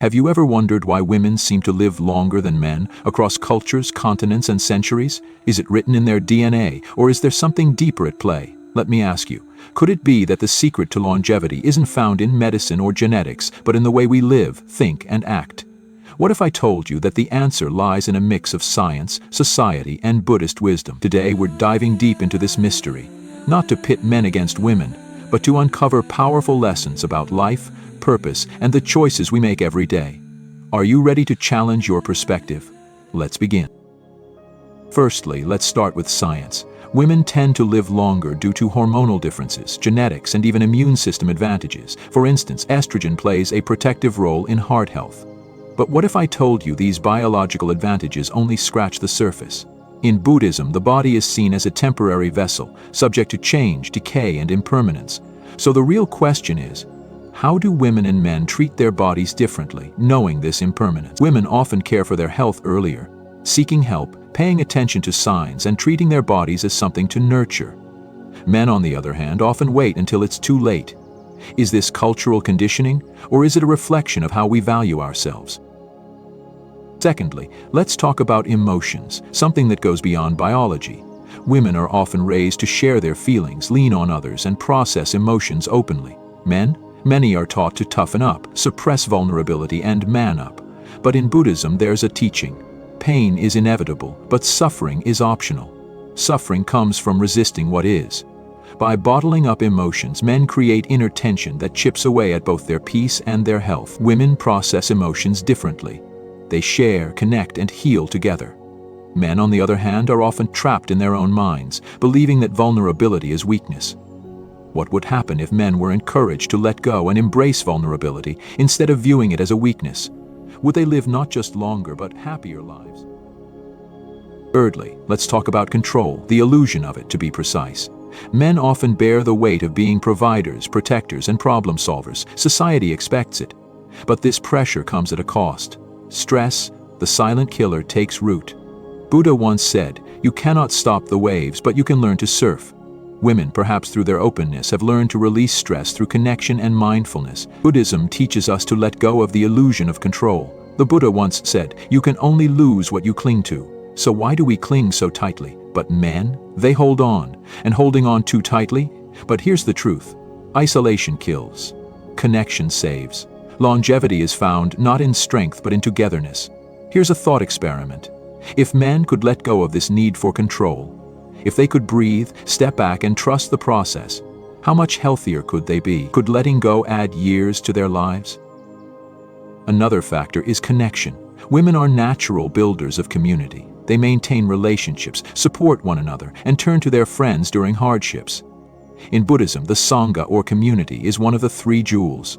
Have you ever wondered why women seem to live longer than men across cultures, continents, and centuries? Is it written in their DNA, or is there something deeper at play? Let me ask you, could it be that the secret to longevity isn't found in medicine or genetics, but in the way we live, think, and act? What if I told you that the answer lies in a mix of science, society, and Buddhist wisdom? Today we're diving deep into this mystery, not to pit men against women, but to uncover powerful lessons about life, purpose, and the choices we make every day. Are you ready to challenge your perspective? Let's begin. Firstly, let's start with science. Women tend to live longer due to hormonal differences, genetics, and even immune system advantages. For instance, estrogen plays a protective role in heart health. But what if I told you these biological advantages only scratch the surface? In Buddhism, the body is seen as a temporary vessel, subject to change, decay, and impermanence. So the real question is, how do women and men treat their bodies differently, knowing this impermanence? Women often care for their health earlier, seeking help, paying attention to signs, and treating their bodies as something to nurture. Men, on the other hand, often wait until it's too late. Is this cultural conditioning, or is it a reflection of how we value ourselves? Secondly, let's talk about emotions, something that goes beyond biology. Women are often raised to share their feelings, lean on others, and process emotions openly. Men? Many are taught to toughen up, suppress vulnerability, and man up. But in Buddhism, there's a teaching. Pain is inevitable, but suffering is optional. Suffering comes from resisting what is. By bottling up emotions, men create inner tension that chips away at both their peace and their health. Women process emotions differently. They share, connect, and heal together. Men, on the other hand, are often trapped in their own minds, believing that vulnerability is weakness. What would happen if men were encouraged to let go and embrace vulnerability instead of viewing it as a weakness? Would they live not just longer but happier lives? Thirdly, let's talk about control, the illusion of it, to be precise. Men often bear the weight of being providers, protectors, and problem solvers. Society expects it. But this pressure comes at a cost. Stress, the silent killer, takes root. Buddha once said, "You cannot stop the waves, but you can learn to surf." Women, perhaps through their openness, have learned to release stress through connection and mindfulness. Buddhism teaches us to let go of the illusion of control. The Buddha once said, "You can only lose what you cling to." So why do we cling so tightly? But men, they hold on, and holding on too tightly? But here's the truth. Isolation kills. Connection saves. Longevity is found not in strength but in togetherness. Here's a thought experiment. If men could let go of this need for control, if they could breathe, step back, and trust the process, how much healthier could they be? Could letting go add years to their lives? Another factor is connection. Women are natural builders of community. They maintain relationships, support one another, and turn to their friends during hardships. In Buddhism, the Sangha, or community, is one of the three jewels.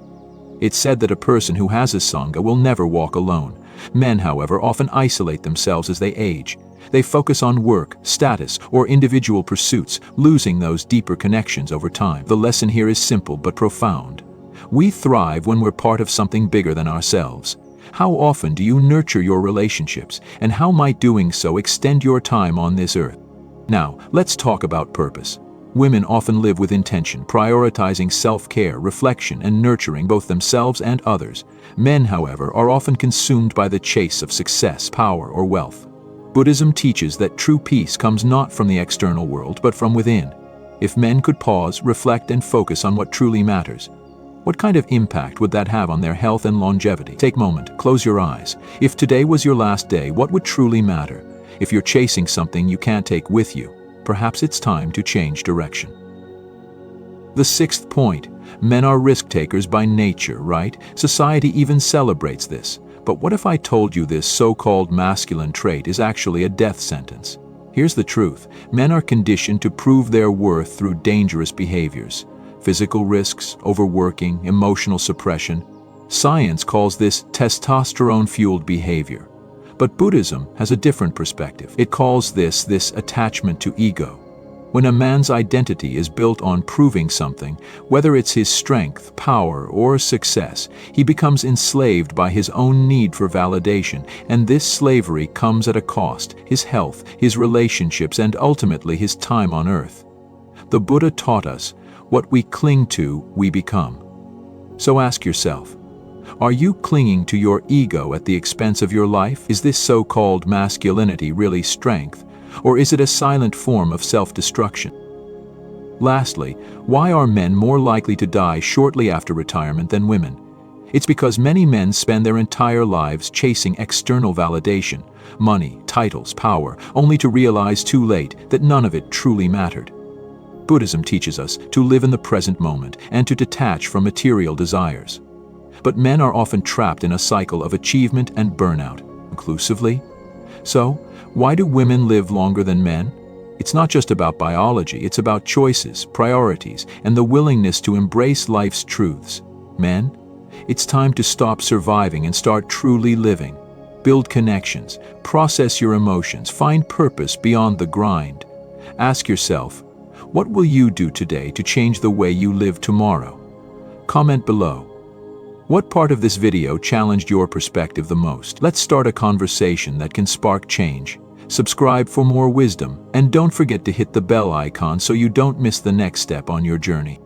It's said that a person who has a Sangha will never walk alone. Men, however, often isolate themselves as they age. They focus on work, status, or individual pursuits, losing those deeper connections over time. The lesson here is simple but profound. We thrive when we're part of something bigger than ourselves. How often do you nurture your relationships, and how might doing so extend your time on this earth? Now, let's talk about purpose. Women often live with intention, prioritizing self-care, reflection, and nurturing both themselves and others. Men, however, are often consumed by the chase of success, power, or wealth. Buddhism teaches that true peace comes not from the external world, but from within. If men could pause, reflect, and focus on what truly matters, what kind of impact would that have on their health and longevity? Take a moment, close your eyes. If today was your last day, what would truly matter? If you're chasing something you can't take with you, perhaps it's time to change direction. The sixth point, men are risk-takers by nature, right? Society even celebrates this. But what if I told you this so-called masculine trait is actually a death sentence? Here's the truth. Men are conditioned to prove their worth through dangerous behaviors. Physical risks, overworking, emotional suppression. Science calls this testosterone-fueled behavior. But Buddhism has a different perspective. It calls this attachment to ego. When a man's identity is built on proving something, whether it's his strength, power, or success, he becomes enslaved by his own need for validation, and this slavery comes at a cost: his health, his relationships, and ultimately his time on earth. The Buddha taught us, what we cling to, we become. So ask yourself, Are you clinging to your ego at the expense of your life? Is this so-called masculinity really strength, or is it a silent form of self-destruction? Lastly, why are men more likely to die shortly after retirement than women? It's because many men spend their entire lives chasing external validation, money, titles, power, only to realize too late that none of it truly mattered. Buddhism teaches us to live in the present moment and to detach from material desires. But men are often trapped in a cycle of achievement and burnout, inclusively. So, why do women live longer than men? It's not just about biology, it's about choices, priorities, and the willingness to embrace life's truths. Men, it's time to stop surviving and start truly living. Build connections, process your emotions, find purpose beyond the grind. Ask yourself, what will you do today to change the way you live tomorrow? Comment below. What part of this video challenged your perspective the most? Let's start a conversation that can spark change. Subscribe for more wisdom, and don't forget to hit the bell icon so you don't miss the next step on your journey.